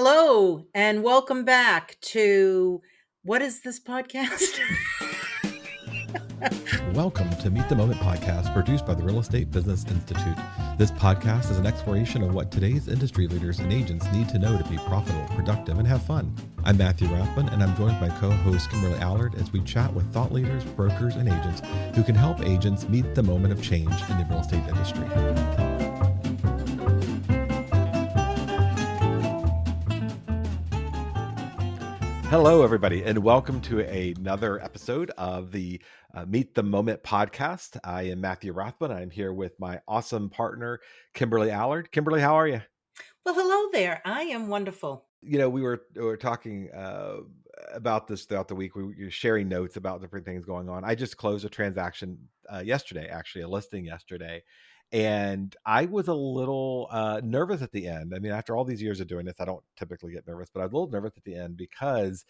Hello, and welcome back to what is this podcast? Welcome to Meet the Moment podcast produced by the Real Estate Business Institute. This podcast is an exploration of what today's industry leaders and agents need to know to be profitable, productive, and have fun. I'm Matthew Rathman, and I'm joined by co-host Kimberly Allard as we chat with thought leaders, brokers, and agents who can help agents meet the moment of change in the real estate industry. Hello, everybody, and welcome to another episode of the Meet the Moment podcast. I am Matthew Rathman. I'm here with my awesome partner, Kimberly Allard. Kimberly, how are you? Well, hello there. I am wonderful. You know, we were talking about this throughout the week. We were sharing notes about different things going on. I just closed a transaction yesterday, actually, a listing yesterday. And I was a little nervous at the end. I mean, after all these years of doing this, I don't typically get nervous, but I was a little nervous at the end because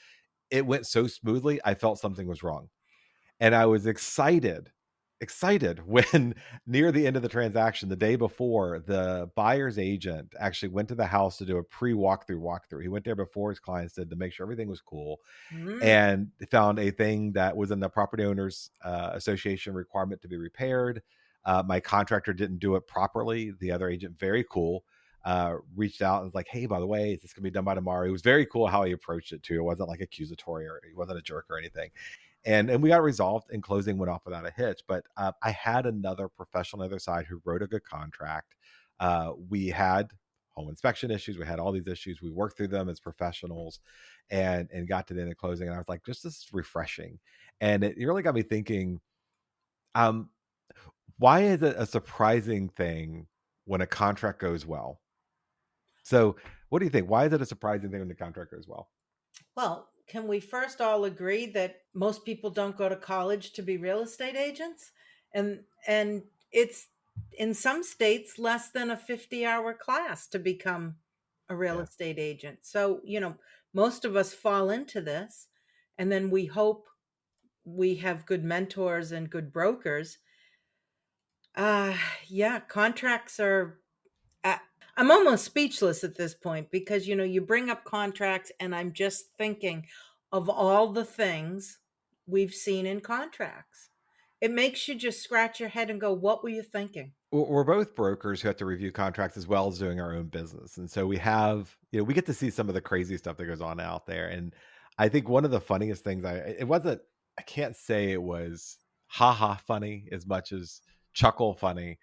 it went so smoothly. I felt something was wrong. And I was excited when near the end of the transaction, the day before, the buyer's agent actually went to the house to do a walkthrough. He went there before his clients did to make sure everything was cool and found a thing that was in the property owners association requirement to be repaired. My contractor didn't do it properly. The other agent, very cool, reached out and was like, hey, by the way, is this going to be done by tomorrow? It was very cool how he approached it too. It wasn't like accusatory or he wasn't a jerk or anything. And we got resolved and closing went off without a hitch. But I had another professional on the other side who wrote a good contract. We had home inspection issues. We had all these issues. We worked through them as professionals and got to the end of closing. And I was like, this is refreshing. And it really got me thinking, why is it a surprising thing when a contract goes well? So what do you think? Why is it a surprising thing when the contract goes well? Well, can we first all agree that most people don't go to college to be real estate agents? And it's in some states less than a 50-hour class to become a real estate agent. So, most of us fall into this, and then we hope we have good mentors and good brokers. Contracts are, I'm almost speechless at this point because, you bring up contracts and I'm just thinking of all the things we've seen in contracts. It makes you just scratch your head and go, what were you thinking? We're both brokers who have to review contracts as well as doing our own business. And so we have, we get to see some of the crazy stuff that goes on out there. And I think one of the funniest things, I can't say it was haha funny as much as chuckle funny,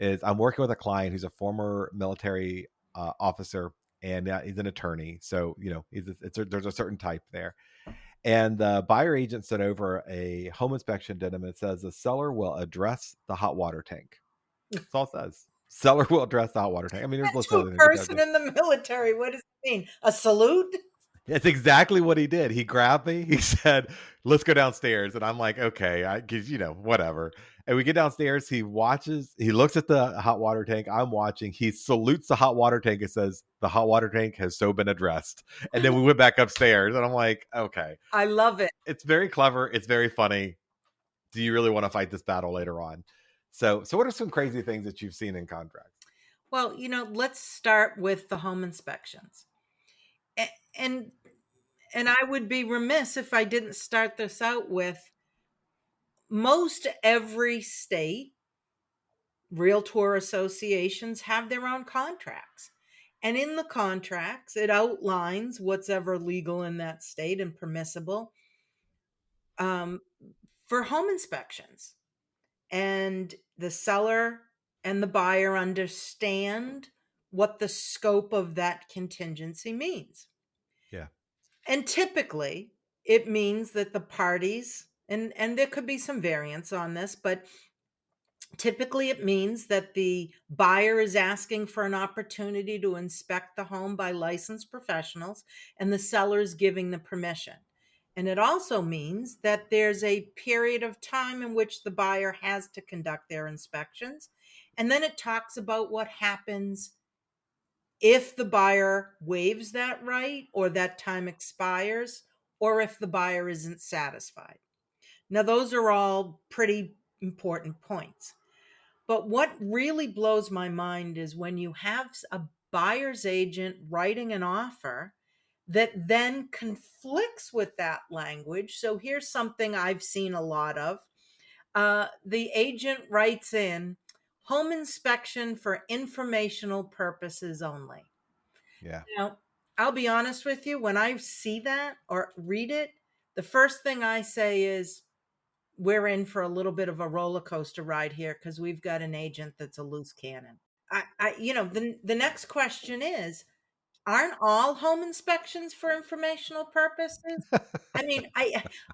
is I'm working with a client who's a former military officer and he's an attorney. So, there's a certain type there. And the buyer agent sent over a home inspection to him. It says the seller will address the hot water tank. That's all it says. Seller will address the hot water tank. I mean, there's To a person in the military, what does it mean? A salute? That's exactly what he did. He grabbed me. He said, let's go downstairs. And I'm like, okay, whatever. And we get downstairs. He looks at the hot water tank. I'm watching. He salutes the hot water tank and says, the hot water tank has so been addressed. And then we went back upstairs and I'm like, okay. I love it. It's very clever. It's very funny. Do you really want to fight this battle later on? So what are some crazy things that you've seen in contracts? Well, let's start with the home inspections. And I would be remiss if I didn't start this out with most every state realtor associations have their own contracts. And in the contracts, it outlines what's ever legal in that state and permissible for home inspections. And the seller and the buyer understand what the scope of that contingency means. Yeah. And typically it means that the parties, and there could be some variance on this, but typically it means that the buyer is asking for an opportunity to inspect the home by licensed professionals and the seller is giving the permission. And it also means that there's a period of time in which the buyer has to conduct their inspections. And then it talks about what happens if the buyer waives that right or that time expires, or if the buyer isn't satisfied. Now, those are all pretty important points. But what really blows my mind is when you have a buyer's agent writing an offer that then conflicts with that language. So here's something I've seen a lot of. The agent writes in home inspection for informational purposes only. Yeah. Now, I'll be honest with you, when I see that or read it, the first thing I say is, we're in for a little bit of a roller coaster ride here because we've got an agent that's a loose cannon. The next question is, aren't all home inspections for informational purposes? I mean,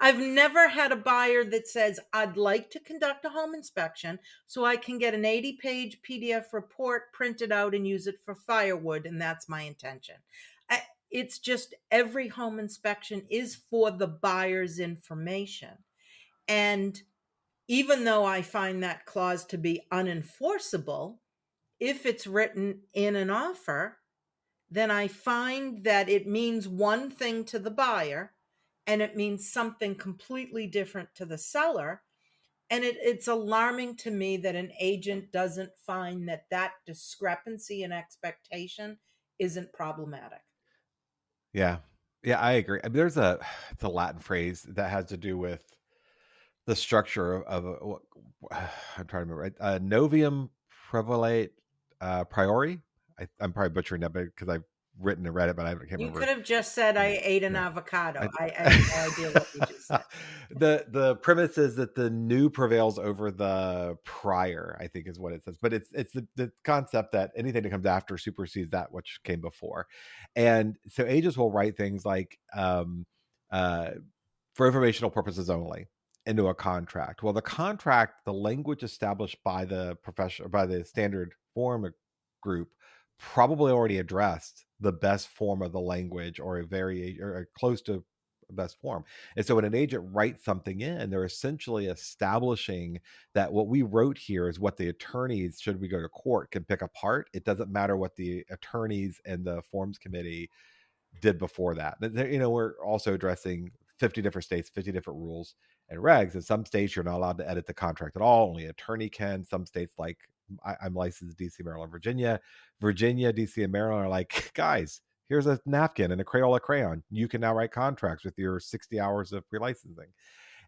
I've never had a buyer that says, "I'd like to conduct a home inspection so I can get an 80-page PDF report printed out and use it for firewood, and that's my intention." It's just every home inspection is for the buyer's information. And even though I find that clause to be unenforceable, if it's written in an offer, then I find that it means one thing to the buyer and it means something completely different to the seller. And it's alarming to me that an agent doesn't find that that discrepancy in expectation isn't problematic. Yeah. Yeah, I agree. I mean, there's a it's a Latin phrase that has to do with the structure of I'm trying to remember. Novium prevalate priori. I'm probably butchering that because I've written and read it, but I can't You could remember. have just said, I ate an Yeah. avocado. I I have no idea what you just said. the premise is that the new prevails over the prior, I think is what it says. But it's the concept that anything that comes after supersedes that which came before. And so agents will write things like uh for informational purposes only into a contract. Well, the contract, the language established by the professional by the standard form group probably already addressed the best form of the language or a very or a close to best form. And so when an agent writes something in, they're essentially establishing that what we wrote here is what the attorneys, should we go to court, can pick apart. It doesn't matter what the attorneys and the forms committee did before that. We're also addressing 50 different states, 50 different rules and regs. In some states, you're not allowed to edit the contract at all. Only attorney can. Some states, like I'm licensed in DC, Maryland, Virginia. Virginia, DC, and Maryland are like, guys, here's a napkin and a Crayola crayon. You can now write contracts with your 60 hours of pre-licensing.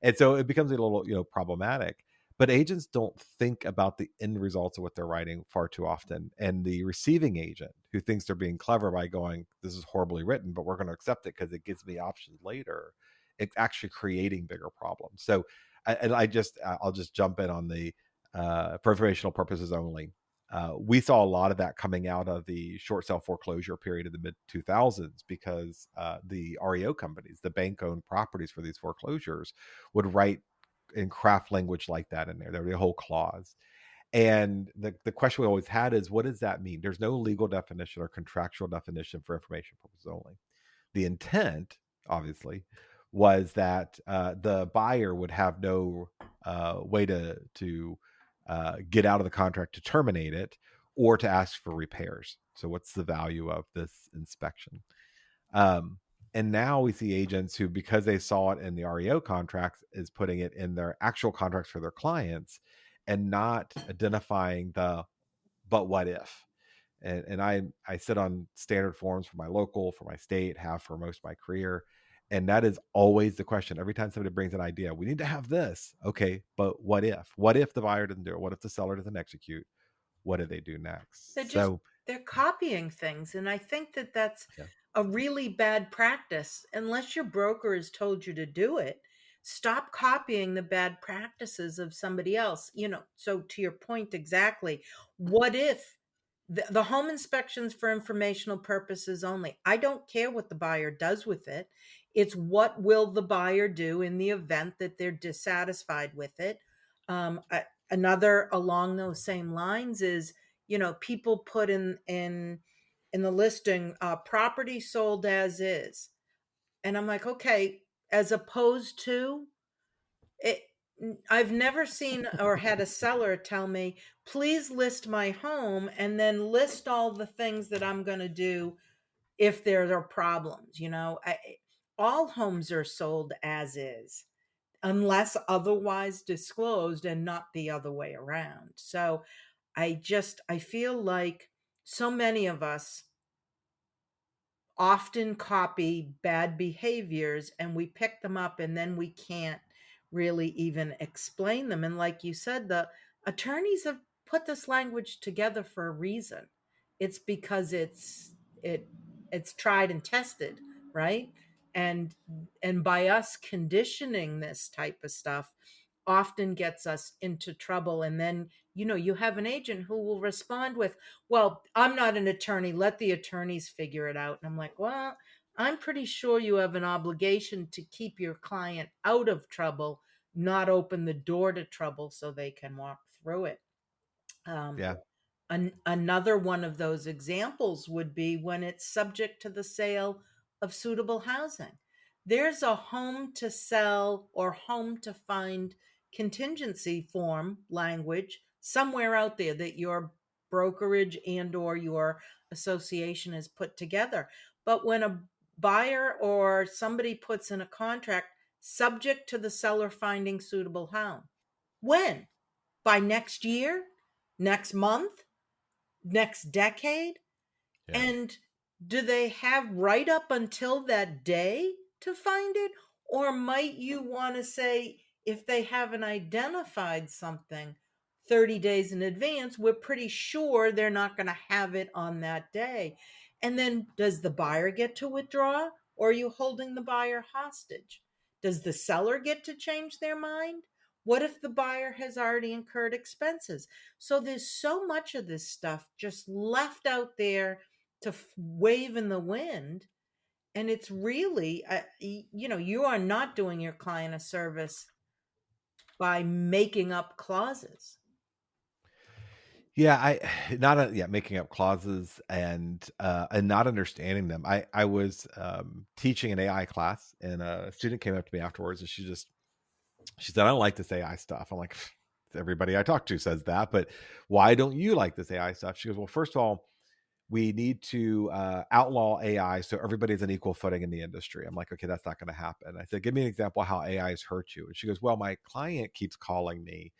And so it becomes a little, problematic. But agents don't think about the end results of what they're writing far too often. And the receiving agent who thinks they're being clever by going, this is horribly written, but we're going to accept it because it gives me options later, it's actually creating bigger problems. So, I'll just jump in on the for informational purposes only. We saw a lot of that coming out of the short sale foreclosure period of the mid 2000s because the REO companies, the bank owned properties for these foreclosures, would write and craft language like that in there. There would be a whole clause. And the question we always had is, what does that mean? There's no legal definition or contractual definition for information purposes only. The intent, obviously, was that the buyer would have no way to get out of the contract to terminate it or to ask for repairs. So, what's the value of this inspection? Um, and now we see agents who, because they saw it in the REO contracts, is putting it in their actual contracts for their clients and not identifying the but what if. And I sit on standard forums for my local, for my state, have for most of my career. And that is always the question. Every time somebody brings an idea, we need to have this. Okay, but what if? What if the buyer doesn't do it? What if the seller doesn't execute? What do they do They're next? just So, they're copying things, and I think that that's yeah. a really bad practice. Unless your broker has told you to do it, stop copying the bad practices of somebody else. So to your point exactly, what if the home inspections for informational purposes only? I don't care what the buyer does with it. It's what will the buyer do in the event that they're dissatisfied with it. Another along those same lines is, people put in the listing, property sold as is, and I'm like, okay, as opposed to it. I've never seen or had a seller tell me, please list my home and then list all the things that I'm going to do if there are problems. All homes are sold as is unless otherwise disclosed, and not the other way around. So I feel like So many of us often copy bad behaviors and we pick them up and then we can't really even explain them. And like you said, the attorneys have put this language together for a reason. It's because it it's tried and tested, right? And and by us conditioning this type of stuff often gets us into trouble. And then, you have an agent who will respond with, well, I'm not an attorney. Let the attorneys figure it out. And I'm like, well, I'm pretty sure you have an obligation to keep your client out of trouble, not open the door to trouble so they can walk through it. Um, Yeah. Another one of those examples would be when it's subject to the sale of suitable housing. There's a home to sell or home to find contingency form language somewhere out there that your brokerage and or your association has put together. But when a buyer or somebody puts in a contract subject to the seller finding suitable home, when? By next year? Next month? Next decade? Yeah. And do they have right up until that day to find it? Or might you want to say, if they haven't identified something 30 days in advance, we're pretty sure they're not going to have it on that day. And then does the buyer get to withdraw, or are you holding the buyer hostage? Does the seller get to change their mind? What if the buyer has already incurred expenses? So there's so much of this stuff just left out there to wave in the wind. And it's really, you are not doing your client a service by making up clauses. Yeah, I not yeah, making up clauses and not understanding them. I was teaching an AI class, and a student came up to me afterwards, and she said, "I don't like this AI stuff." I'm like, everybody I talk to says that, but why don't you like this AI stuff? She goes, "Well, first of all, we need to outlaw AI so everybody's an equal footing in the industry." I'm like, okay, that's not going to happen. I said, give me an example of how AI has hurt you. And she goes, well, my client keeps calling me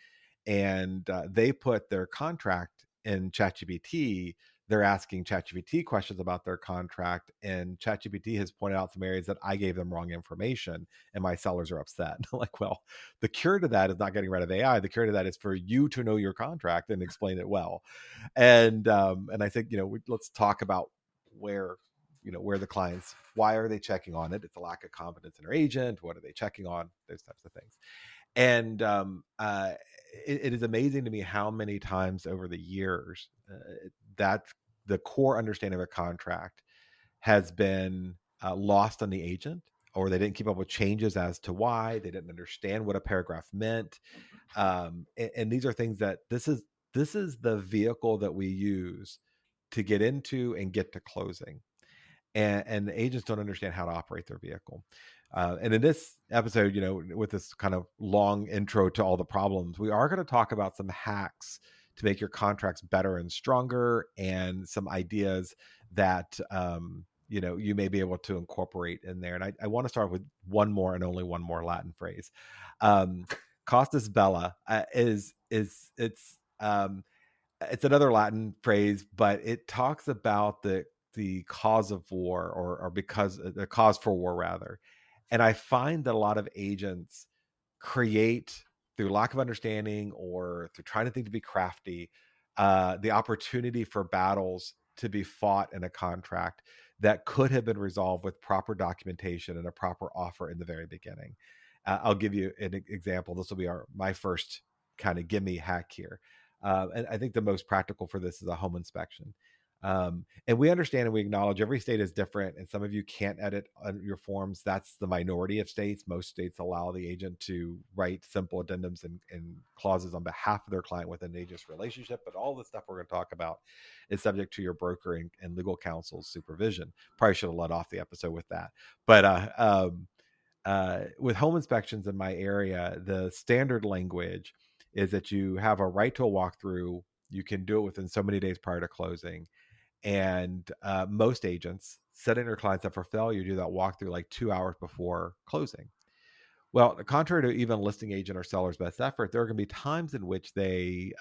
and they put their contract in ChatGPT. They're asking ChatGPT questions about their contract, and ChatGPT has pointed out some areas that I gave them wrong information, and my sellers are upset. Like, well, the cure to that is not getting rid of AI. The cure to that is for you to know your contract and explain it well. And I think let's talk about where where the clients, why are they checking on it? It's a lack of confidence in their agent. What are they checking on? Those types of things. And it is amazing to me how many times over the years that the core understanding of a contract has been lost on the agent, or they didn't keep up with changes as to why they didn't understand what a paragraph meant. And these are things that this is the vehicle that we use to get into and get to closing, and the agents don't understand how to operate their vehicle. And in this episode, with this kind of long intro to all the problems, we are going to talk about some hacks to make your contracts better and stronger, and some ideas that you may be able to incorporate in there. And I want to start with one more and only one more Latin phrase. Um, Costas bella it's another Latin phrase, but it talks about the cause of war, or because the cause for war rather. And I find that a lot of agents create, through lack of understanding or through trying to think to be crafty, the opportunity for battles to be fought in a contract that could have been resolved with proper documentation and a proper offer in the very beginning. I'll give you an example. This will be my first kind of gimme hack here. And I think the most practical for this is a home inspection. And we understand and we acknowledge every state is different, and some of you can't edit your forms. That's the minority of states. Most states allow the agent to write simple addendums and clauses on behalf of their client within an agent's relationship. But all the stuff we're going to talk about is subject to your broker and legal counsel's supervision. Probably should have let off the episode with that. But with home inspections in my area, the standard language is that you have a right to a walkthrough. You can do it within so many days prior to closing. And most agents, setting their clients up for failure, do that walkthrough like 2 hours before closing. Well, contrary to even listing agent or seller's best effort, there are going to be times in which they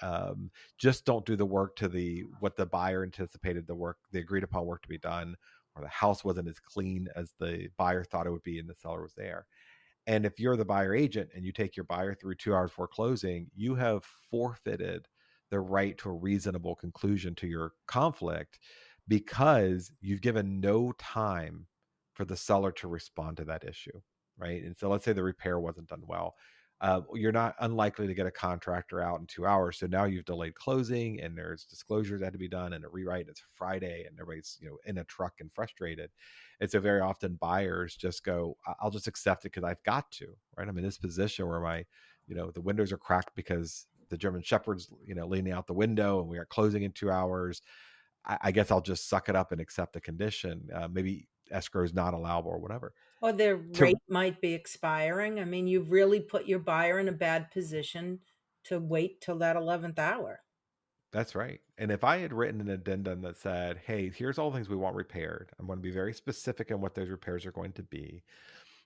just don't do the work to the what the buyer anticipated the agreed upon work to be done, or the house wasn't as clean as the buyer thought it would be, and the seller was there. And if you're the buyer agent and you take your buyer through 2 hours before closing, you have forfeited the right to a reasonable conclusion to your conflict because you've given no time for the seller to respond to that issue. Right. And so let's say the repair wasn't done well. You're not unlikely to get a contractor out in 2 hours. So now you've delayed closing and there's disclosures that had to be done and a rewrite. It's Friday and everybody's, in a truck and frustrated. And so very often buyers just go, I'll just accept it because I've got to, right? I'm in this position where the windows are cracked because the German Shepherd's, leaning out the window and we are closing in 2 hours. I guess I'll just suck it up and accept the condition. Maybe escrow is not allowable or whatever. Or their To rate might be expiring. I mean, you've really put your buyer in a bad position to wait till that 11th hour. That's right. And if I had written an addendum that said, hey, here's all the things we want repaired, I'm going to be very specific on what those repairs are going to be.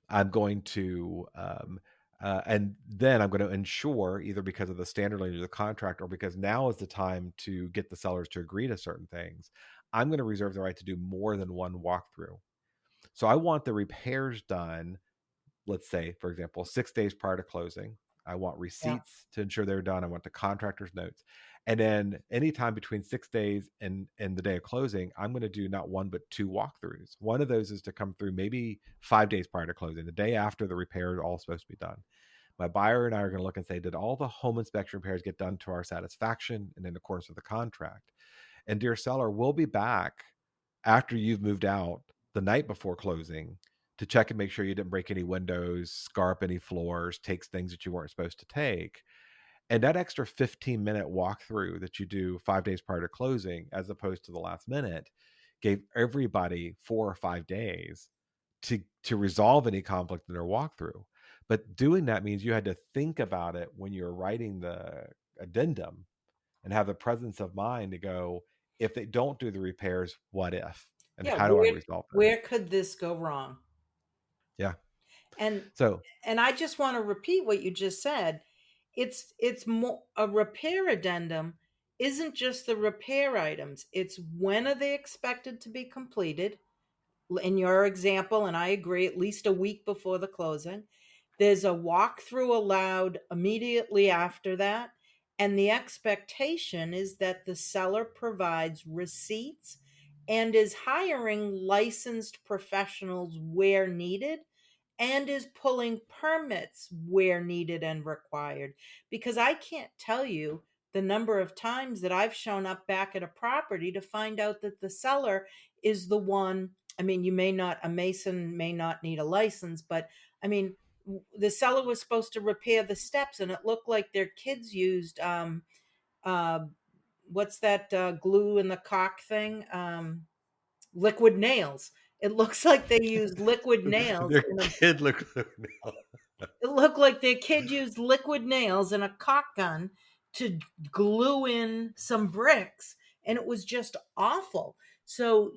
I'm going to, and then I'm going to ensure either because of the standard language of the contract or because now is the time to get the sellers to agree to certain things. I'm going to reserve the right to do more than one walkthrough. So I want the repairs done, let's say, for example, 6 days prior to closing. I want Yeah. receipts to ensure they're done. I want the contractor's notes. And then anytime between 6 days and the day of closing, I'm going to do not one, but two walkthroughs. One of those is to come through maybe 5 days prior to closing, the day after the repair is all supposed to be done. My buyer and I are going to look and say, did all the home inspection repairs get done to our satisfaction and in accordance with the contract? And dear seller, we'll be back after you've moved out the night before closing to check and make sure you didn't break any windows, scarp any floors, takes things that you weren't supposed to take. And that extra 15-minute walkthrough that you do 5 days prior to closing, as opposed to the last minute, gave everybody 4 or 5 days to resolve any conflict in their walkthrough. But doing that means you had to think about it when you're writing the addendum and have the presence of mind to go, if they don't do the repairs, what if? And Yeah, how do I where resolve them? where could this go wrong? Yeah. And So and I just want to repeat what you just said. It's more a repair addendum isn't just the repair items. It's when are they expected to be completed? In your example, and I agree, at least a week before the closing. There's a walkthrough allowed immediately after that. And the expectation is that the seller provides receipts and is hiring licensed professionals where needed and is pulling permits where needed and required. Because I can't tell you the number of times that I've shown up back at a property to find out that the seller is the one. I mean, a mason may not need a license, but I mean, the seller was supposed to repair the steps and it looked like their kids used, uh, what's that glue in the caulk thing? Liquid nails. It looks like they used liquid nails their in a kid looked it looked like their kid used liquid nails and a caulk gun to glue in some bricks, and it was just awful. So,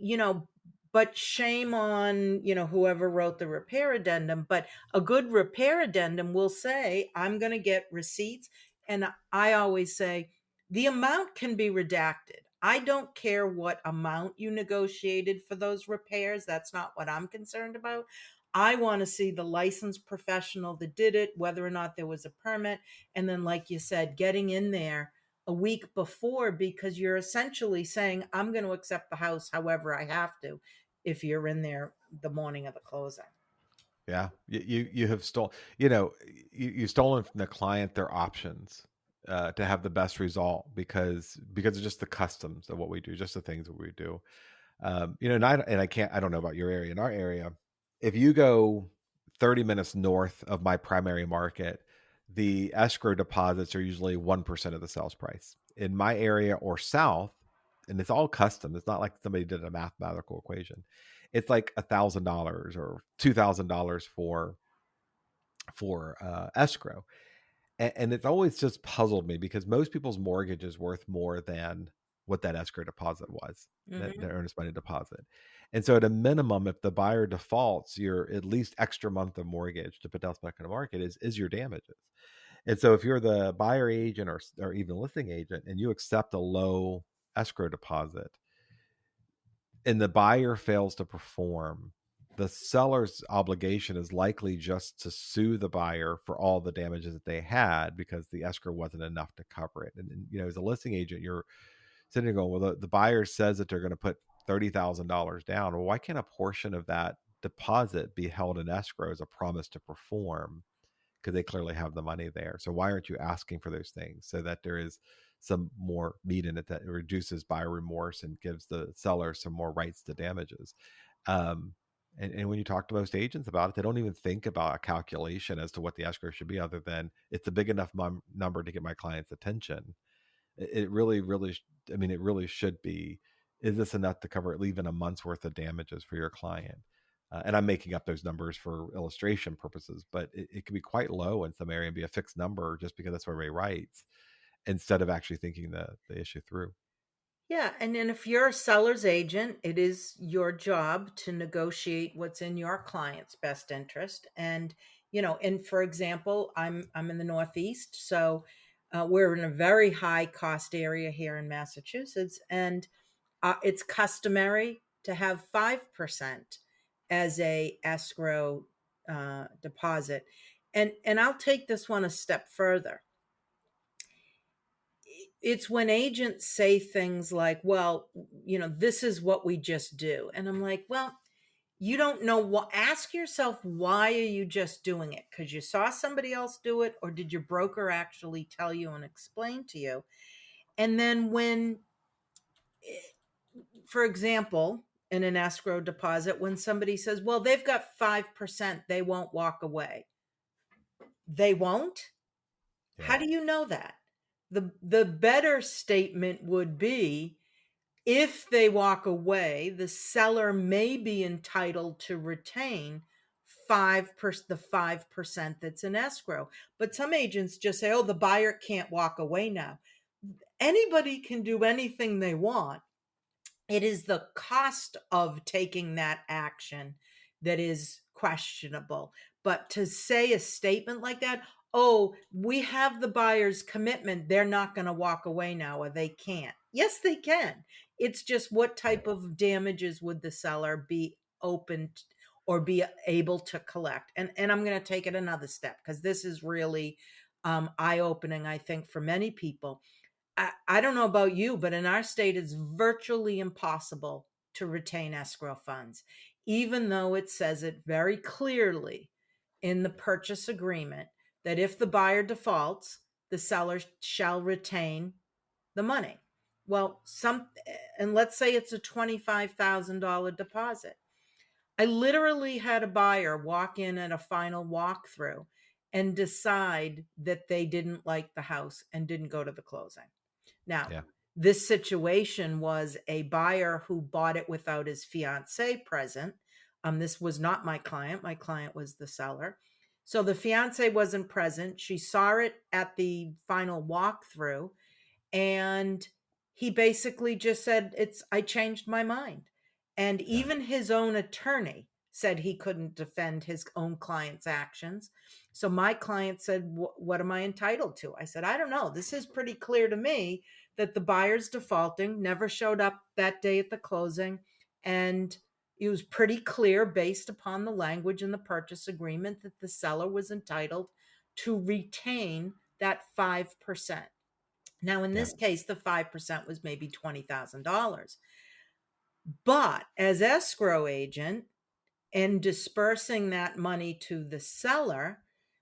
but shame on, whoever wrote the repair addendum, but a good repair addendum will say, I'm going to get receipts. And I always say, the amount can be redacted. I don't care what amount you negotiated for those repairs. That's not what I'm concerned about. I want to see the licensed professional that did it, whether or not there was a permit. And then, like you said, getting in there a week before because you're essentially saying, I'm going to accept the house however I have to if you're in there the morning of the closing. Yeah, you have you've stolen from the client their options to have the best result because of just the customs of what we do, just the things that we do. I don't know about your area. In our area, if you go 30 minutes north of my primary market, the escrow deposits are usually 1% of the sales price. In my area or south, and it's all custom. It's not like somebody did a mathematical equation. It's like $1,000 or $2,000 for escrow, and it's always just puzzled me because most people's mortgage is worth more than what that escrow deposit was, that Mhm. the earnest money deposit. And so at a minimum, if the buyer defaults, your at least extra month of mortgage to put the house back on the market is your damages. And so if you're the buyer agent or even listing agent and you accept a low escrow deposit and the buyer fails to perform, the seller's obligation is likely just to sue the buyer for all the damages that they had because the escrow wasn't enough to cover it. And you know, as a listing agent, you're sitting there going, well, the buyer says that they're going to put $30,000 down. Well, why can't a portion of that deposit be held in escrow as a promise to perform? Because they clearly have the money there. So why aren't you asking for those things so that there is some more meat in it that reduces buyer remorse and gives the seller some more rights to damages? Um, and when you talk to most agents about it, they don't even think about a calculation as to what the escrow should be, other than it's a big enough number to get my client's attention. It really, really, I mean, it really should be. Is this enough to cover even a month's worth of damages for your client? And I'm making up those numbers for illustration purposes, but it can be quite low in some area and be a fixed number just because that's what everybody writes, instead of actually thinking the issue through. Yeah, and then if you're a seller's agent, it is your job to negotiate what's in your client's best interest. And and for example, I'm in the Northeast, so we're in a very high cost area here in Massachusetts, and it's customary to have 5% as a escrow deposit. And I'll take this one a step further. It's when agents say things like, well, this is what we just do. And I'm like, well, you don't know what, ask yourself, why are you just doing it? Because you saw somebody else do it, or did your broker actually tell you and explain to you? And then when, for example, in an escrow deposit, when somebody says, well, they've got 5%, they won't walk away. They won't? Yeah, How do you know that? The better statement would be, if they walk away, the seller may be entitled to retain 5%, the 5% that's in escrow. But some agents just say, oh, the buyer can't walk away now. Anybody can do anything they want. It is the cost of taking that action that is questionable. But to say a statement like that, oh, we have the buyer's commitment, they're not going to walk away now, or they can't. Yes, they can. It's just, what yeah, type of damages would the seller be open or be able to collect? And I'm going to take it another step, because this is really eye opening, I think, for many people. I don't know about you, but in our state, it's virtually impossible to retain escrow funds, even though it says it very clearly in the purchase agreement that if the buyer defaults, the seller shall retain the money. Well, and let's say it's a $25,000 deposit. I literally had a buyer walk in at a final walkthrough and decide that they didn't like the house and didn't go to the closing. Now, yeah, this situation was a buyer who bought it without his fiance present. This was not my client. My client was the seller. So the fiance wasn't present. She saw it at the final walkthrough, and he basically just said, it's I changed my mind. And yeah, even his own attorney said he couldn't defend his own client's actions. So my client said, what am I entitled to? I said, I don't know, this is pretty clear to me that the buyer's defaulting, never showed up that day at the closing, and it was pretty clear based upon the language in the purchase agreement that the seller was entitled to retain that 5%. Now, in yeah, this case, the 5% was maybe $20,000. But as escrow agent and dispersing that money to the seller,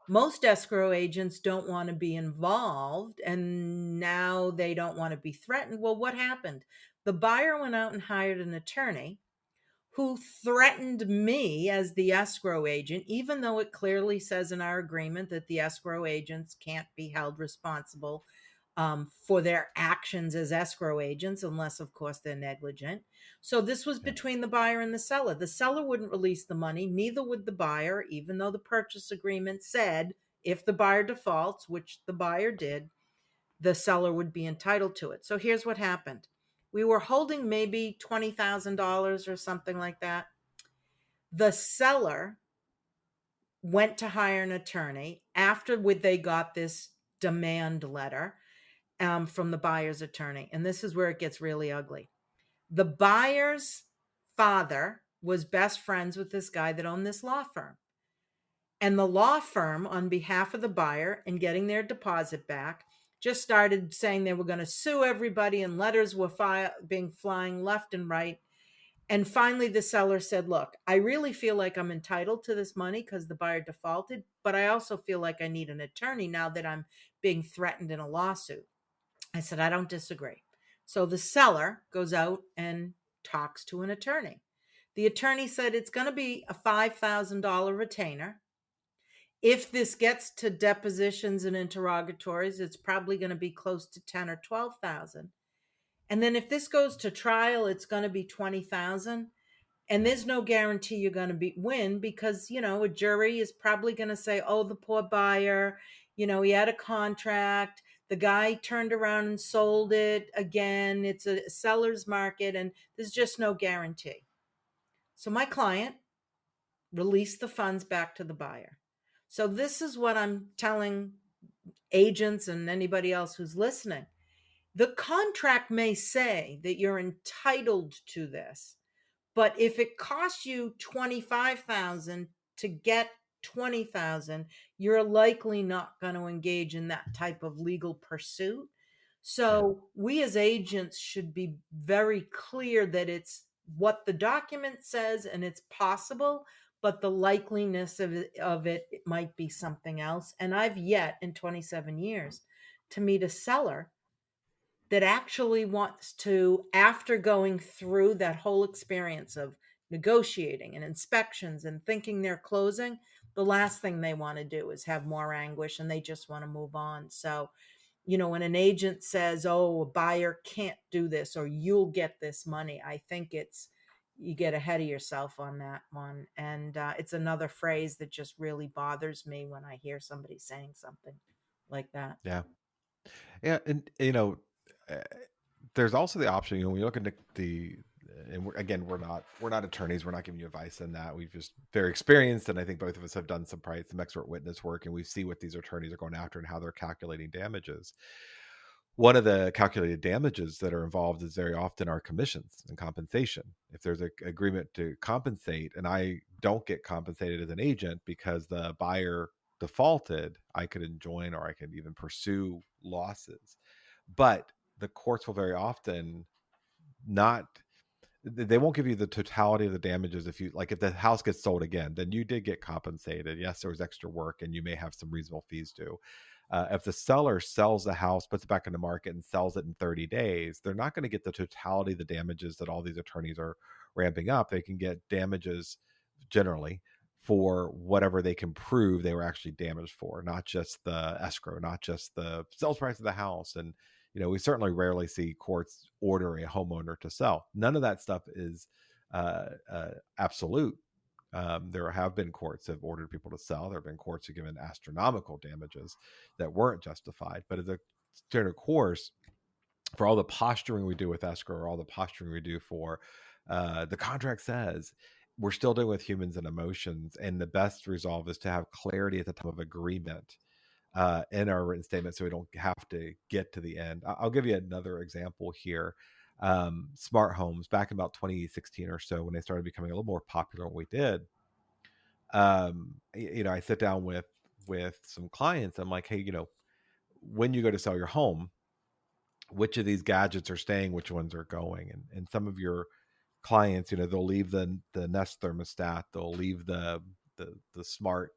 most escrow agents don't want to be involved, and now they don't want to be threatened. Well, what happened? The buyer went out and hired an attorney who threatened me as the escrow agent, even though it clearly says in our agreement that the escrow agents can't be held responsible for their actions as escrow agents, unless, of course, they're negligent. So this was yeah, between the buyer and the seller. The seller wouldn't release the money, neither would the buyer, even though the purchase agreement said if the buyer defaults, which the buyer did, the seller would be entitled to it. So here's what happened. We were holding maybe $20,000 or something like that. The seller went to hire an attorney after they got this demand letter from the buyer's attorney. And this is where it gets really ugly. The buyer's father was best friends with this guy that owned this law firm. And the law firm, on behalf of the buyer and getting their deposit back, just started saying they were going to sue everybody, and letters were being flying left and right. And finally, the seller said, "Look, I really feel like I'm entitled to this money because the buyer defaulted, but I also feel like I need an attorney now that I'm being threatened in a lawsuit." I said, "I don't disagree." So the seller goes out and talks to an attorney. The attorney said it's going to be a $5,000 retainer. If this gets to depositions and interrogatories, it's probably going to be close to 10 or 12,000. And then if this goes to trial, it's going to be 20,000. And there's no guarantee you're going to win because, a jury is probably going to say, "Oh, the poor buyer, he had a contract. The guy turned around and sold it again. It's a seller's market, and there's just no guarantee." So my client release the funds back to the buyer. So this is what I'm telling agents and anybody else who's listening. The contract may say that you're entitled to this, but if it costs you 25,000 to get 20,000, you're likely not going to engage in that type of legal pursuit. Yeah. So we as agents should be very clear that it's what the document says and it's possible, but the likeliness of it might be something else. And I've yet in 27 years to meet a seller that actually wants to, after going through that whole experience of negotiating and inspections and thinking they're closing, the last thing they want to do is have more anguish and they just want to move on. So, when an agent says, "Oh, a buyer can't do this or you'll get this money," I think you get ahead of yourself on that one. And it's another phrase that just really bothers me when I hear somebody saying something like that. Yeah. Yeah, and uh, there's also the option. When you look at and again, we're not attorneys. We're not giving you advice on that. We've just very experienced, and I think both of us have done some expert witness work, and we see what these attorneys are going after and how they're calculating damages. One of the calculated damages that are involved is very often our commissions and compensation. If there's an agreement to compensate, and I don't get compensated as an agent because the buyer defaulted, I could enjoin or I could even pursue losses. But the courts will very often not, they won't give you the totality of the damages. If the house gets sold again, then you did get compensated. Yes, there was extra work and you may have some reasonable fees due. If the seller sells the house, puts it back in the market and sells it in 30 days, they're not going to get the totality of the damages that all these attorneys are ramping up. They can get damages generally for whatever they can prove they were actually damaged for, not just the escrow, not just the sales price of the house. And we certainly rarely see courts order a homeowner to sell. None of that stuff is absolute. There have been courts that have ordered people to sell. There have been courts who have given astronomical damages that weren't justified. But as a standard course, for all the posturing we do with escrow, or all the posturing we do for the contract says, we're still dealing with humans and emotions. And the best resolve is to have clarity at the time of agreement in our written statement, so we don't have to get to the end. I'll give you another example here. Smart homes, back in about 2016 or so, when they started becoming a little more popular, what we did, I sit down with some clients. I'm like, "Hey, when you go to sell your home, which of these gadgets are staying, which ones are going?" And some of your clients, they'll leave the Nest thermostat, they'll leave the smart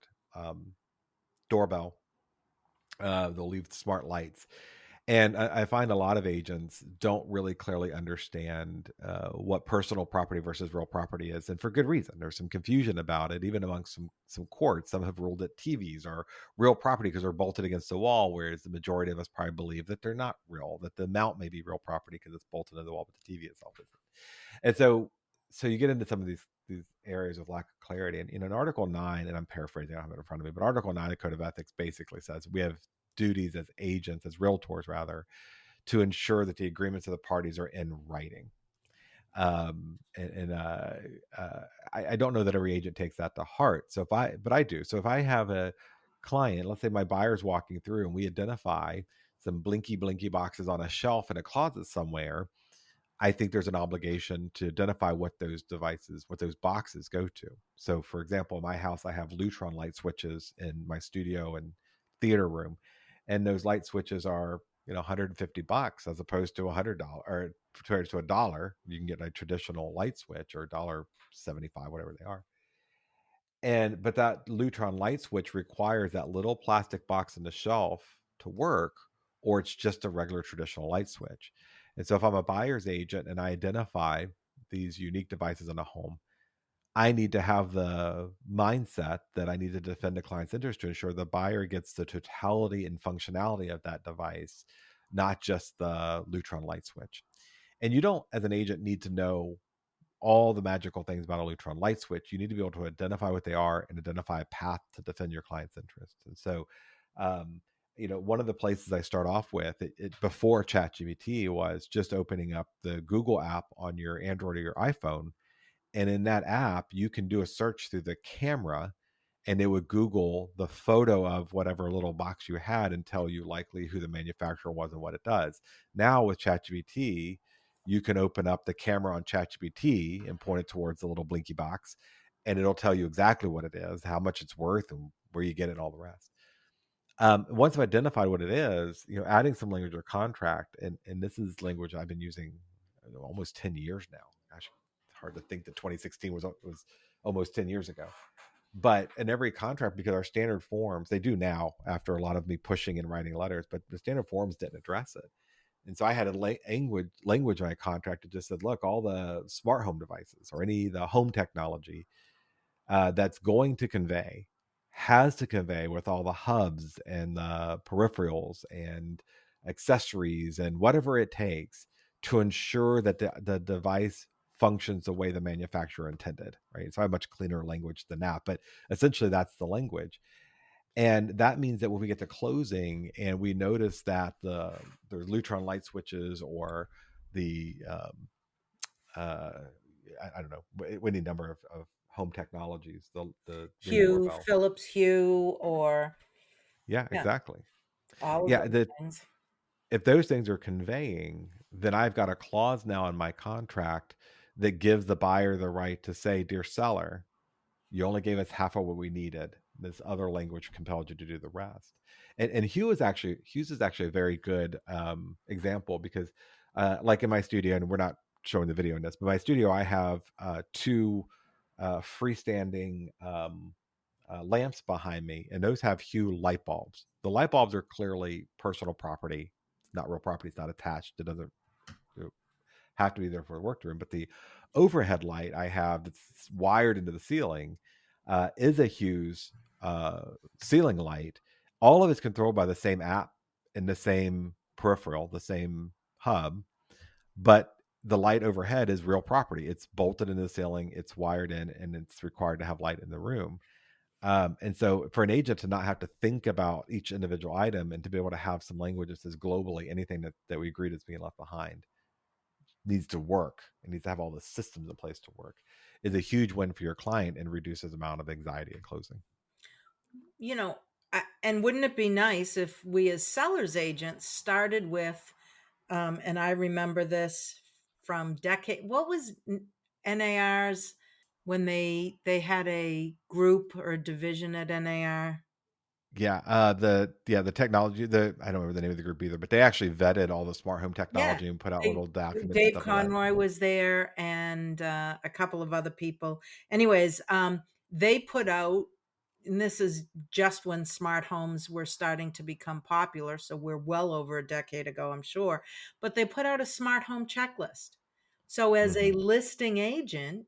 doorbell, they'll leave the smart lights. And I find a lot of agents don't really clearly understand what personal property versus real property is, and for good reason. There's some confusion about it, even among some courts. Some have ruled that TVs are real property because they're bolted against the wall, whereas the majority of us probably believe that they're not real, that the mount may be real property because it's bolted to the wall, but the TV itself isn't. And so you get into some of these areas of lack of clarity. And in Article 9, and I'm paraphrasing, I don't have it in front of me, but Article 9 of Code of Ethics basically says we have duties as agents, as realtors rather, to ensure that the agreements of the parties are in writing. And I don't know that every agent takes that to heart. But I do. So if I have a client, let's say my buyer's walking through and we identify some blinky boxes on a shelf in a closet somewhere, I think there's an obligation to identify what those boxes go to. So, for example, in my house, I have Lutron light switches in my studio and theater room, and those light switches are, $150 as opposed to $100, or compared to $1. You can get a traditional light switch, or $1.75, whatever they are. But that Lutron light switch requires that little plastic box on the shelf to work, or it's just a regular traditional light switch. And so if I'm a buyer's agent and I identify these unique devices in a home, I need to have the mindset that I need to defend the client's interest to ensure the buyer gets the totality and functionality of that device, not just the Lutron light switch. And you don't, as an agent, need to know all the magical things about a Lutron light switch. You need to be able to identify what they are and identify a path to defend your client's interest. And so, um, one of the places I start off with before ChatGPT was just opening up the Google app on your Android or your iPhone, and in that app, you can do a search through the camera, and it would Google the photo of whatever little box you had and tell you likely who the manufacturer was and what it does. Now with ChatGPT, you can open up the camera on ChatGPT and point it towards the little blinky box, and it'll tell you exactly what it is, how much it's worth, and where you get it, and all the rest. Once I've identified what it is, adding some language or contract, and this is language I've been using almost 10 years now. Gosh, it's hard to think that 2016 was almost 10 years ago. But in every contract, because our standard forms, they do now after a lot of me pushing and writing letters, but the standard forms didn't address it. And so I had a language in my contract that just said, look, all the smart home devices or any the home technology that's going to convey has to convey with all the hubs and the peripherals and accessories and whatever it takes to ensure that the device functions the way the manufacturer intended, right? So I have much cleaner language than that, but essentially that's the language. And that means that when we get to closing and we notice that there's Lutron light switches or the uh, I don't know any number of home technologies, the ring Hue, doorbell. Philips Hue, or Yeah, yeah, exactly. all of Yeah, those that things. if those things are conveying, then I've got a clause now in my contract that gives the buyer the right to say, "Dear seller, you only gave us half of what we needed. This other language compelled you to do the rest." And Hughes is actually a very good example because, like in my studio, and we're not showing the video in this, but my studio, I have two freestanding lamps behind me, and those have Hue light bulbs. The light bulbs are clearly personal property. It's not real property. It's not attached. It doesn't have to be there for the work room. But the overhead light I have that's wired into the ceiling is a Hughes ceiling light. All of it's controlled by the same app and the same peripheral, the same hub, but the light overhead is real property. It's bolted into the ceiling, it's wired in, and it's required to have light in the room. And so for an agent to not have to think about each individual item and to be able to have some language that says globally anything that we agreed is being left behind needs to work and needs to have all the systems in place to work is a huge win for your client and reduces the amount of anxiety at closing. You know, and wouldn't it be nice if we as sellers agents started with, and I remember this from decade. What was NAR's when they had a group or a division at NAR? The technology, the I don't remember the name of the group either, but they actually vetted all the smart home Yeah, technology and put out they little documents and Dave stuff like that. Conroy was there and, a couple of other people. Anyways, they put out, and this is just when smart homes were starting to become popular, so we're well over a decade ago, I'm sure, but they put out a smart home checklist. So as a Hmm. listing agent,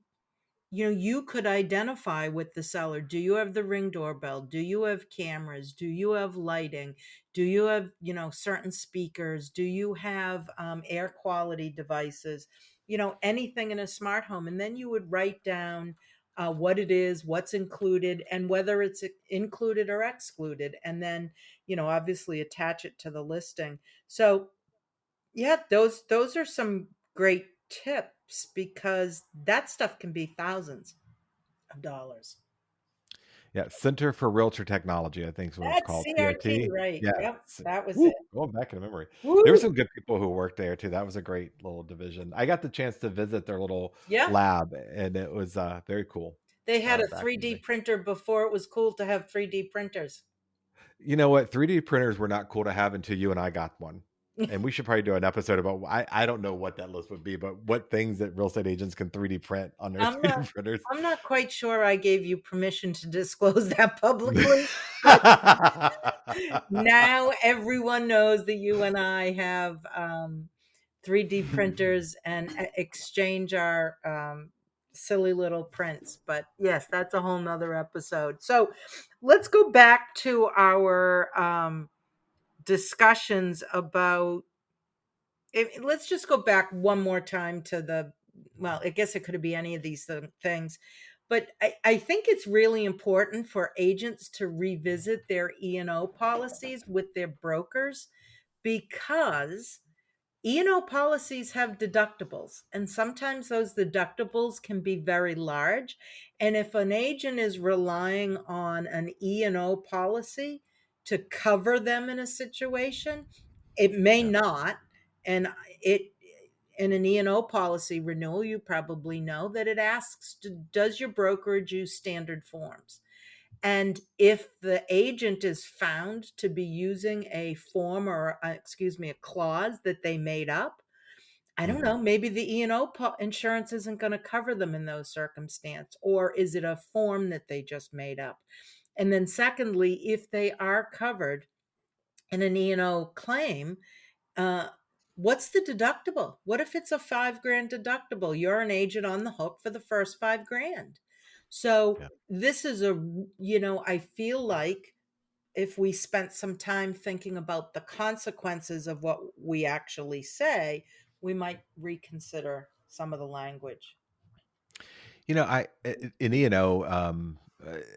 you could identify with the seller. Do you have the ring doorbell? Do you have cameras? Do you have lighting? Do you have, certain speakers? Do you have air quality devices? Anything in a smart home. And then you would write down what it is, what's included, and whether it's included or excluded. And then, obviously attach it to the listing. So Yeah, those are some great tips because that stuff can be thousands of dollars. Yeah, Center for Realtor Technology, I think is what it's That's called, CRT, CRT. right? Yes. Yep, that was it. Woo, going back in memory. There were Woo! some good people who worked there too. That was a great little division. I got the chance to visit their little Yeah, lab, and it was, very cool, they had a back in the 3D day. printer before it was cool to have 3D printers. You know what? 3D printers were not cool to have until you and I got one. And we should probably do an episode about I don't know what that list would be, but what things that real estate agents can 3D print on their I'm 3D not printers. I'm not quite sure I gave you permission to disclose that publicly, but now everyone knows that you and I have 3D printers and exchange our silly little prints. But yes, that's a whole nother episode. So let's go back to our discussions about. Let's just go back one more time to the. Well, I guess it could be any of these things. But I think it's really important for agents to revisit their E&O policies with their brokers because E&O policies have deductibles, and sometimes those deductibles can be very large. And if an agent is relying on an E&O policy to cover them in a situation, it may Yeah. not. And it in an E&O policy renewal, you probably know that it asks, does your brokerage use standard forms? And if the agent is found to be using a form or, excuse me, a clause that they made up, I don't Mhm. know, maybe the E&O insurance isn't going to cover them in those circumstances. Or is it a form that they just made up? And then, secondly, if they are covered in an E&O claim, uh, what's the deductible? What if it's a 5 grand deductible? You're an agent on the hook for the first 5 grand. So Yeah. this is I feel like if we spent some time thinking about the consequences of what we actually say, we might reconsider some of the language. You know, in E&O,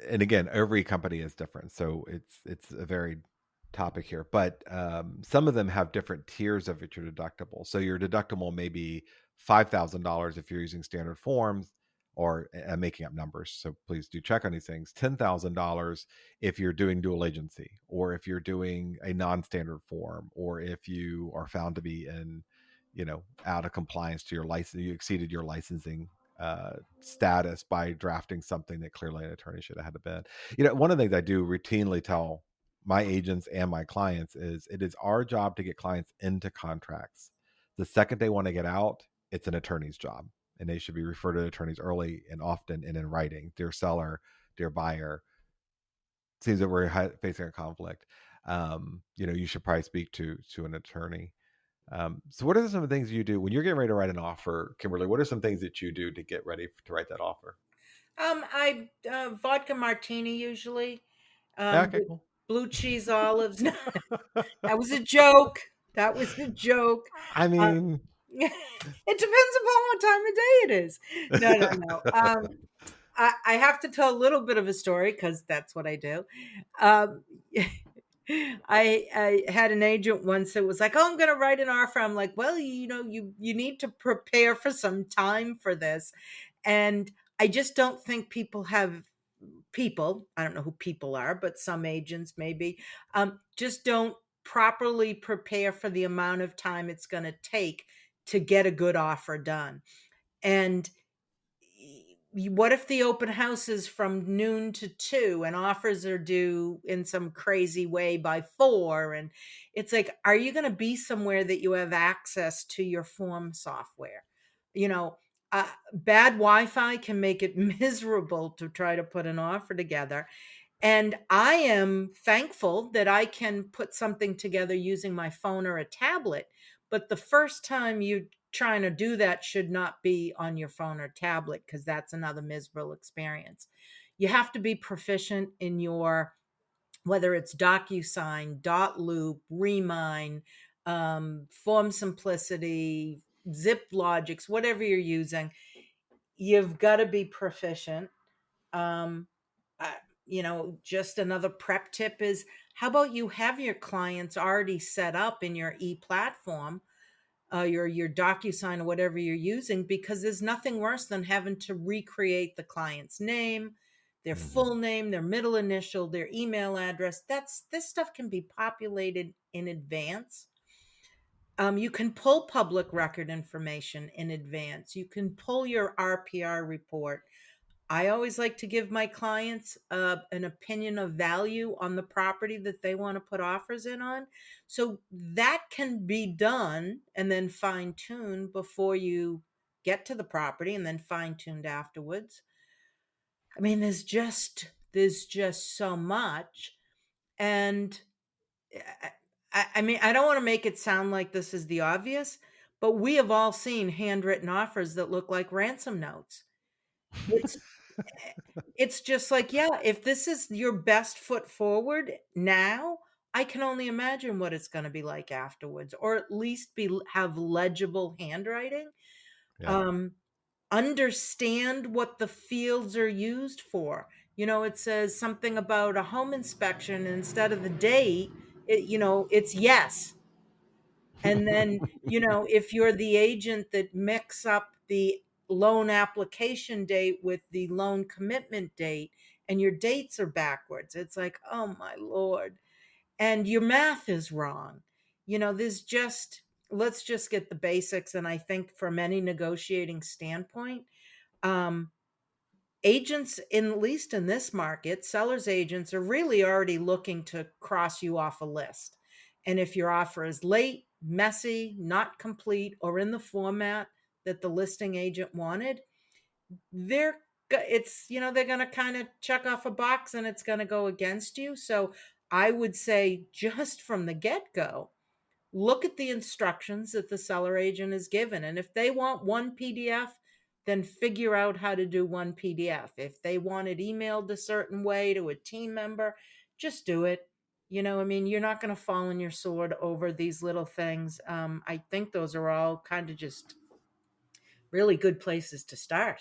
and again, every company is different, so it's a varied topic here. But some of them have different tiers of your deductible. So your deductible may be $5,000 if you're using standard forms, or I'm making up numbers, so please do check on these things. $10,000 if you're doing dual agency, or if you're doing a non-standard form, or if you are found to be in, out of compliance to your license, you exceeded your licensing status by drafting something that clearly an attorney should have had to been. One of the things I do routinely tell my agents and my clients is it is our job to get clients into contracts. The second they want to get out, it's an attorney's job. And they should be referred to attorneys early and often and in writing. Dear seller, dear buyer, seems that we're facing a conflict. You should probably speak to an attorney. So what are some of the things you do when you're getting ready to write an offer, Kimberly? What are some things that you do to get ready to write that offer? I vodka martini usually, Yeah, okay, with cool. blue cheese olives. That was a joke. That was a joke. I Uh, mean, it depends upon what time of day it is. No, no, no. I have to tell a little bit of a story because that's what I do. Um, I had an agent once that was like, "Oh, I'm going to write an offer." I'm like, "Well, you need to prepare for some time for this," and I just don't think people, I don't know who people are, but some agents maybe, just don't properly prepare for the amount of time it's going to take to get a good offer done. And what if the open house is from noon to 2 and offers are due in some crazy way by 4? And it's like, are you going to be somewhere that you have access to your form software? You know, bad Wi-Fi can make it miserable to try to put an offer together. And I am thankful that I can put something together using my phone or a tablet. But the first time you trying to do that should not be on your phone or tablet because that's another miserable experience. You have to be proficient in your, whether it's DocuSign, Dot Loop, Remine, Form Simplicity, Zip Logics, whatever you're using. You've got to be proficient. um, uh, just another prep tip is, how about you have your clients already set up in your e platform, your DocuSign or whatever you're using, because there's nothing worse than having to recreate the client's name, their full Mhm. name, their middle initial, their email address. This stuff can be populated in advance. You can pull public record information in advance. You can pull your RPR report. I always like to give my clients an opinion of value on the property that they want to put offers in on. So that can be done and then fine tuned before you get to the property, and then fine tuned afterwards. I mean, there's just so much. And I mean, I don't want to make it sound like this is the obvious, but we have all seen handwritten offers that look like ransom notes. It's it's just like, yeah, if this is your best foot forward now, I can only imagine what it's going to be like afterwards, or at least be have legible handwriting. Yeah. Um, Understand what the fields are used for. It says something about a home inspection, and instead of the date, it's yes. And then, if you're the agent that mix up the loan application date with the loan commitment date, and your dates are backwards, it's like, oh my Lord. And your math is wrong. There's just, let's just get the basics. And I think from any negotiating standpoint, um, agents, in at least in this market, sellers agents are really already looking to cross you off a list. And if your offer is late, messy, not complete, or in the format that the listing agent wanted, they're they're going to kind of check off a box, and it's going to go against you. So I would say, just from the get-go, look at the instructions that the seller agent is given. And if they want one PDF, then figure out how to do one PDF. If they want it emailed a certain way to a team member, just do it. I mean, you're not going to fall on your sword over these little things. I think those are all kind of just really good places to start.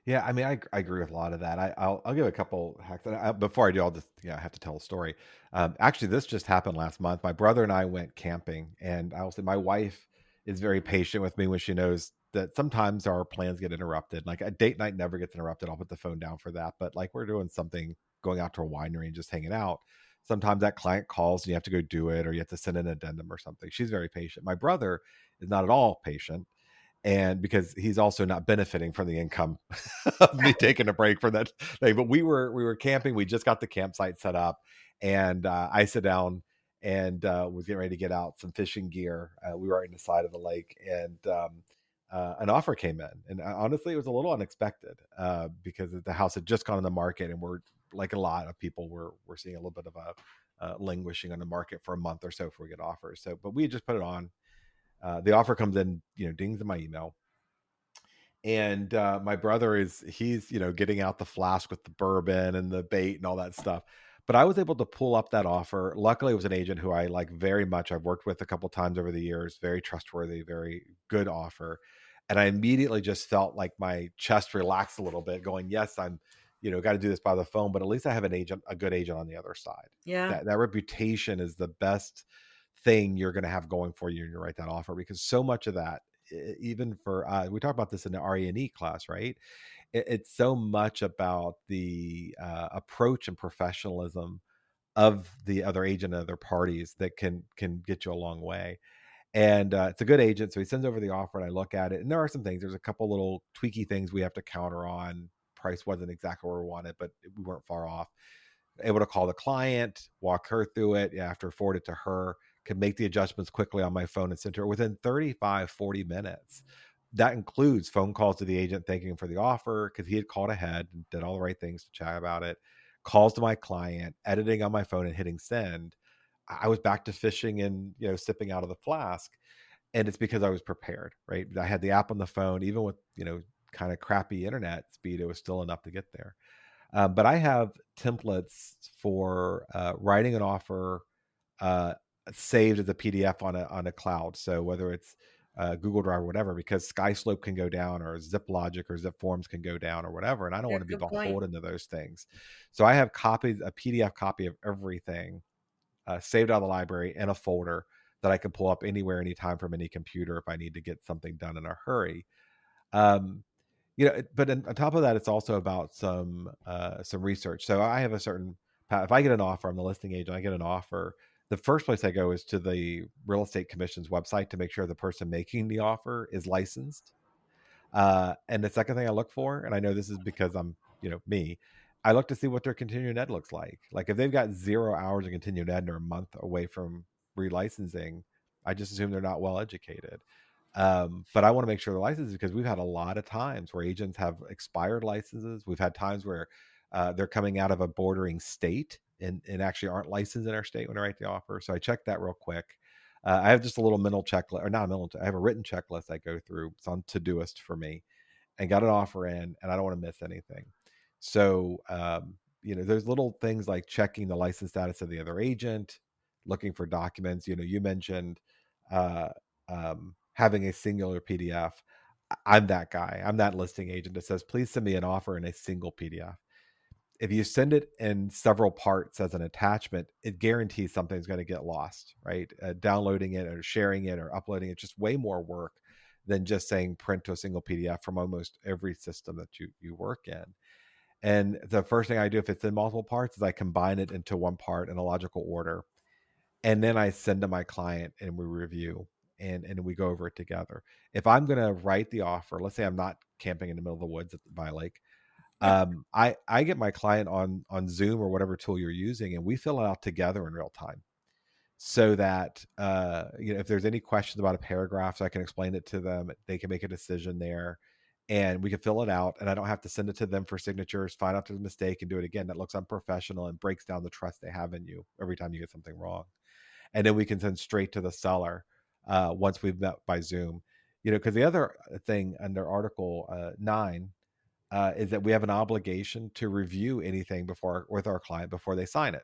Yeah, I mean, I agree with a lot of that. I'll give a couple hacks. Before I do, I'll just I have to tell a story. Actually, this just happened last month. My brother and I went camping, and I'll say my wife is very patient with me when she knows that sometimes our plans get interrupted. Like a date night never gets interrupted. I'll put the phone down for that. But like we're doing something, going out to a winery and just hanging out. Sometimes that client calls and you have to go do it, or you have to send an addendum or something. She's very patient. My brother is not at all patient, and because he's also not benefiting from the income of me taking a break from that thing. But we were camping. We just got the campsite set up, and I sit down and was getting ready to get out some fishing gear. We were right in the side of the lake, and an offer came in, and honestly, it was a little unexpected because the house had just gone on the market, and we're like a lot of people, we're seeing a little bit of a languishing on the market for a month or so before we get offers. So, but we had just put it on. The offer comes in, dings in my email, and my brother he's getting out the flask with the bourbon and the bait and all that stuff. But I was able to pull up that offer. Luckily, it was an agent who I like very much. I've worked with a couple times over the years. Very trustworthy, very good offer. And I immediately just felt like my chest relaxed a little bit, going, yes, I'm got to do this by the phone, but at least I have a good agent on the other side. Yeah. That reputation is the best thing you're going to have going for you when you write that offer, because so much of that, even for we talk about this in the RE&E class, right? It's so much about the approach and professionalism of the other agent and other parties that can get you a long way. And it's a good agent, so he sends over the offer, and I look at it, and there are some things. There's a couple little tweaky things we have to counter on. Price wasn't exactly where we wanted, but we weren't far off. Able to call the client, walk her through it, after forward it to her, could make the adjustments quickly on my phone and send her within 35-40 minutes. That includes phone calls to the agent thanking him for the offer because he had called ahead and did all the right things to chat about it. Calls to my client, editing on my phone and hitting send. I was back to fishing and sipping out of the flask, and it's because I was prepared. Right, I had the app on the phone, even with kind of crappy internet speed. It was still enough to get there. But I have templates for writing an offer uh, saved as a PDF on a cloud. So whether it's Google Drive or whatever, because SkySlope can go down, or ZipLogic or ZipForms can go down, or whatever, and I don't Yeah, want to be good point. beholden to those things. So I have a PDF copy of everything saved out of the library in a folder that I can pull up anywhere, anytime from any computer if I need to get something done in a hurry. Um, but on top of that, it's also about some research. So I have a certain if I get an offer, I'm the listing agent, I get an offer. The first place I go is to the real estate commission's website to make sure the person making the offer is licensed. And the second thing I look for, and I know this is because I'm, me, I look to see what their continuing ed looks like. Like if they've got 0 hours of continuing ed and they're a month away from relicensing, I just assume they're not well educated. But I want to make sure they're licensed because we've had a lot of times where agents have expired licenses. We've had times where they're coming out of a bordering state and actually aren't licensed in our state when I write the offer. So I check that real quick. I have just a little mental checklist, or not a mental, I have a written checklist I go through. It's on Todoist for me, and got an offer in, and I don't want to miss anything. So, there's little things like checking the license status of the other agent, looking for documents. You mentioned uh, having a singular PDF. I'm that guy. I'm that listing agent that says, please send me an offer in a single PDF. If you send it in several parts as an attachment, it guarantees something's going to get lost, right? Downloading it or sharing it or uploading it, just way more work than just saying print to a single PDF from almost every system that you work in. And the first thing I do if it's in multiple parts is I combine it into one part in a logical order. And then I send to my client and we review and we go over it together. If I'm going to write the offer, let's say I'm not camping in the middle of the woods by a lake, I get my client on Zoom or whatever tool you're using, and we fill it out together in real time, so that if there's any questions about a paragraph, so I can explain it to them, they can make a decision there, and we can fill it out, and I don't have to send it to them for signatures, find out there's a mistake, and do it again. That looks unprofessional and breaks down the trust they have in you every time you get something wrong. And then we can send straight to the seller once we've met by Zoom. Because the other thing under Article 9 is that we have an obligation to review anything with our client before they sign it.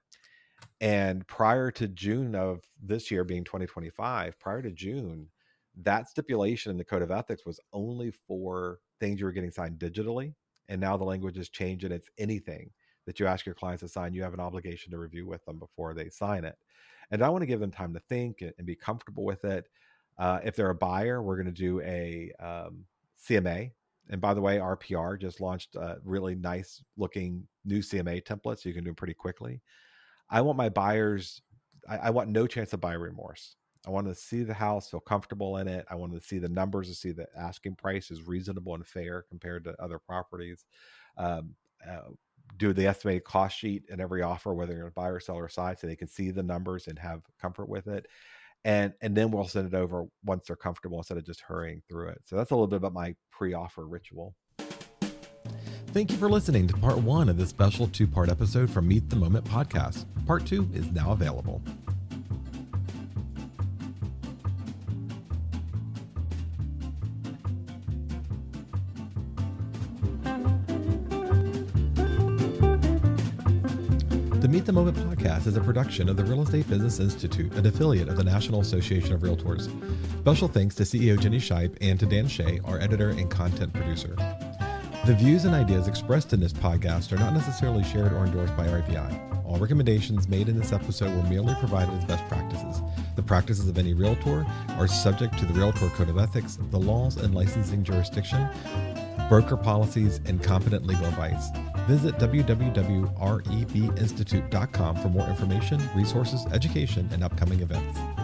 And prior to June of this year, being 2025, prior to June, that stipulation in the Code of Ethics was only for things you were getting signed digitally. And now the language has changed, and it's anything that you ask your clients to sign, you have an obligation to review with them before they sign it. And I want to give them time to think and be comfortable with it. If they're a buyer, we're going to do a CMA. And by the way, RPR just launched a really nice looking new CMA template, so you can do it pretty quickly. I want my buyers, I want no chance of buyer remorse. I want to see the house, feel comfortable in it. I want to see the numbers, to see the asking price is reasonable and fair compared to other properties. Um, do the estimated cost sheet in every offer, whether you're a buyer or seller side, so they can see the numbers and have comfort with it. And then we'll send it over once they're comfortable instead of just hurrying through it. So that's a little bit about my pre-offer ritual. Thank you for listening to part 1 of this special 2-part episode from Meet the Moment podcast. Part 2 is now available. The Meet the Moment podcast is a production of the Real Estate Business Institute, an affiliate of the National Association of Realtors. Special thanks to CEO Jenny Scheib and to Dan Shea, our editor and content producer. The views and ideas expressed in this podcast are not necessarily shared or endorsed by REBI. All recommendations made in this episode were merely provided as best practices. The practices of any realtor are subject to the Realtor Code of Ethics, the laws and licensing jurisdiction, broker policies, and competent legal advice. Visit www.rebinstitute.com for more information, resources, education, and upcoming events.